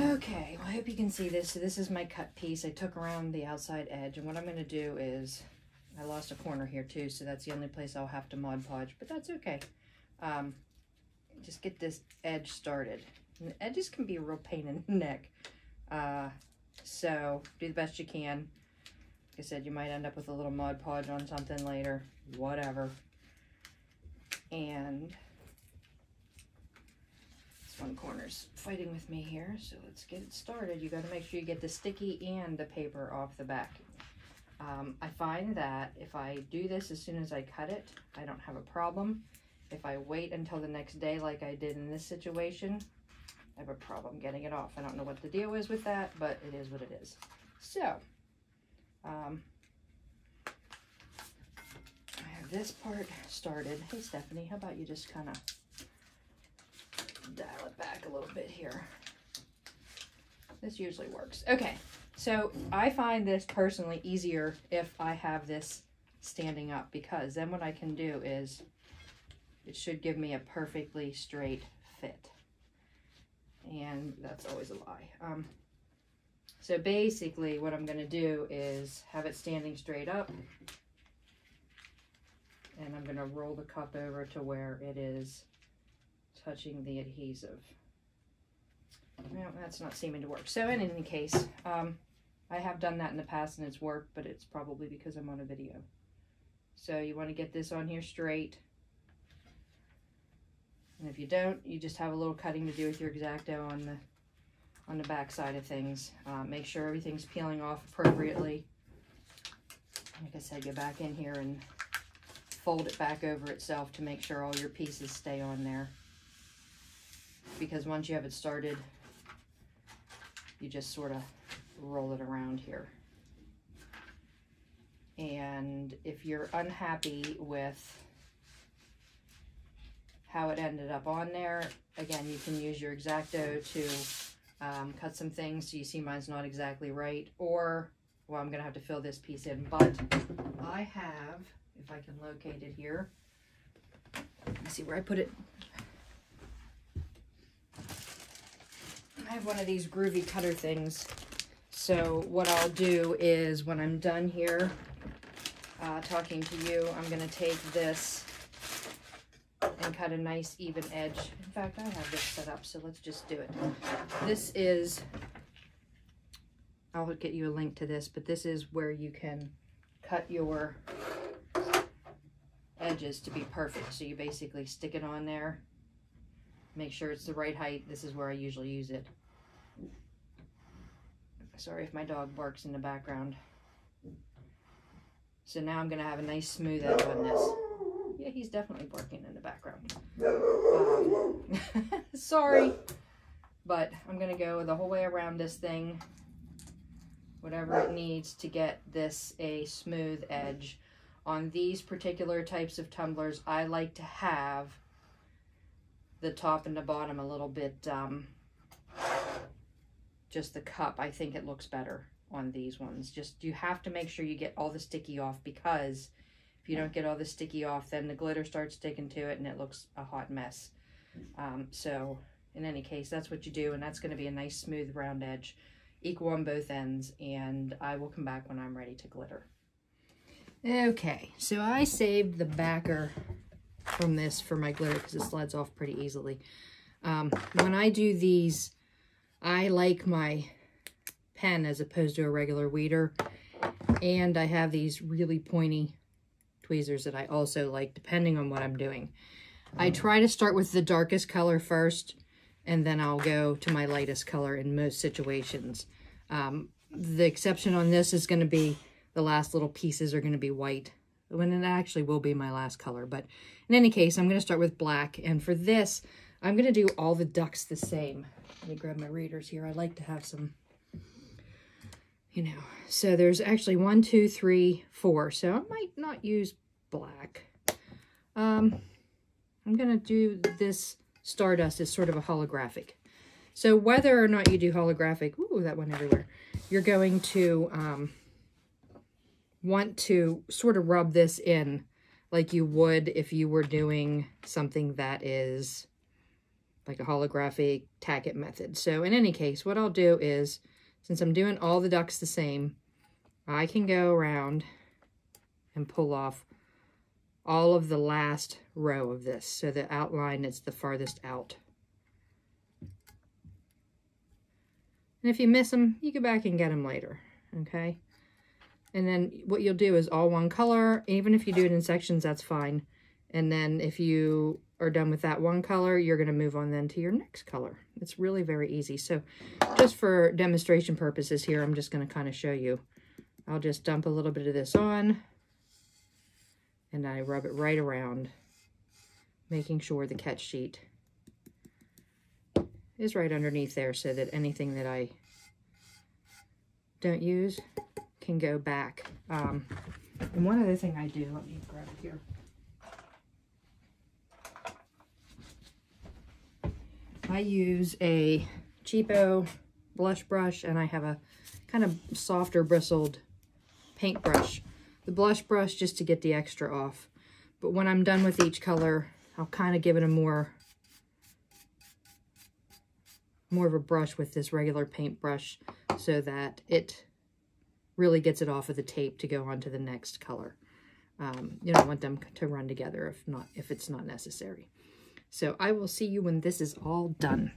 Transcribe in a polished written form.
Okay, well, I hope you can see this. So this is my cut piece. I took around the outside edge, and what I'm going to do is, I lost a corner here too, so that's the only place I'll have to Mod Podge, but that's okay. Just get this edge started. And the edges can be a real pain in the neck. So do the best you can. Like I said, you might end up with a little Mod Podge on something later, whatever. And this one corner's fighting with me here, so let's get it started. You got to make sure you get the sticky and the paper off the back. I find that if I do this as soon as I cut it, I don't have a problem. If I wait until the next day like I did in this situation, I have a problem getting it off. I don't know what the deal is with that, but it is what it is. So, I have this part started. Hey Stephanie, how about you just kind of dial it back a little bit here. This usually works. Okay, so I find this personally easier if I have this standing up, because then what I can do is it should give me a perfectly straight fit. And that's always a lie. So basically what I'm going to do is have it standing straight up, and I'm going to roll the cup over to where it is touching the adhesive. Well, that's not seeming to work. So in any case, I have done that in the past and it's worked, but it's probably because I'm on a video. So you want to get this on here straight. And if you don't, you just have a little cutting to do with your X-Acto on the back side of things. Make sure everything's peeling off appropriately. Like I said, go back in here and fold it back over itself to make sure all your pieces stay on there. Because once you have it started, you just sort of roll it around here. And if you're unhappy with how it ended up on there, again, you can use your X-Acto to cut some things. So you see mine's not exactly right, or, well, I'm gonna have to fill this piece in, but I have, if I can locate it here, let me see where I put it. I have one of these groovy cutter things. So what I'll do is when I'm done here talking to you, I'm going to take this and cut a nice even edge. In fact, I have this set up, so let's just do it. This is, I'll get you a link to this, but this is where you can cut your edges to be perfect. So you basically stick it on there, make sure it's the right height. This is where I usually use it. Sorry if my dog barks in the background. So now I'm going to have a nice smooth edge on this. Yeah, he's definitely barking in the background. Sorry, but I'm going to go the whole way around this thing, whatever it needs to get this a smooth edge. On these particular types of tumblers, I like to have the top and the bottom a little bit, just the cup. I think it looks better on these ones. Just, you have to make sure you get all the sticky off, because if you don't get all the sticky off, then the glitter starts sticking to it and it looks a hot mess. So in any case, that's what you do, and that's going to be a nice smooth round edge, equal on both ends, and I will come back when I'm ready to glitter. Okay, so I saved the backer from this for my glitter because it slides off pretty easily. When I do these, I like my pen as opposed to a regular weeder, and I have these really pointy tweezers that I also like depending on what I'm doing. I try to start with the darkest color first, and then I'll go to my lightest color in most situations. The exception on this is going to be the last little pieces are going to be white, when it actually will be my last color. But in any case, I'm going to start with black, and for this, I'm going to do all the ducks the same. Let me grab my readers here. I like to have some, you know. So there's actually 1, 2, 3, 4. So I might not use black. I'm going to do this Stardust as sort of a holographic. So whether or not you do holographic, ooh, that went everywhere, you're going to want to sort of rub this in like you would if you were doing something that is like a holographic tack it method. So in any case, what I'll do is, since I'm doing all the ducks the same, I can go around and pull off all of the last row of this, so the outline is the farthest out. And if you miss them, you go back and get them later, okay? And then what you'll do is all one color. Even if you do it in sections, that's fine. And then if you are done with that one color, you're going to move on then to your next color. It's really very easy. So just for demonstration purposes here, I'm just going to kind of show you. I'll just dump a little bit of this on, and I rub it right around, making sure the catch sheet is right underneath there so that anything that I don't use can go back. And one other thing I do, let me grab it here. I use a cheapo blush brush, and I have a kind of softer bristled paintbrush. The blush brush just to get the extra off. But when I'm done with each color, I'll kind of give it a more of a brush with this regular paintbrush so that it really gets it off of the tape to go on to the next color. You don't want them to run together if it's not necessary. So I will see you when this is all done.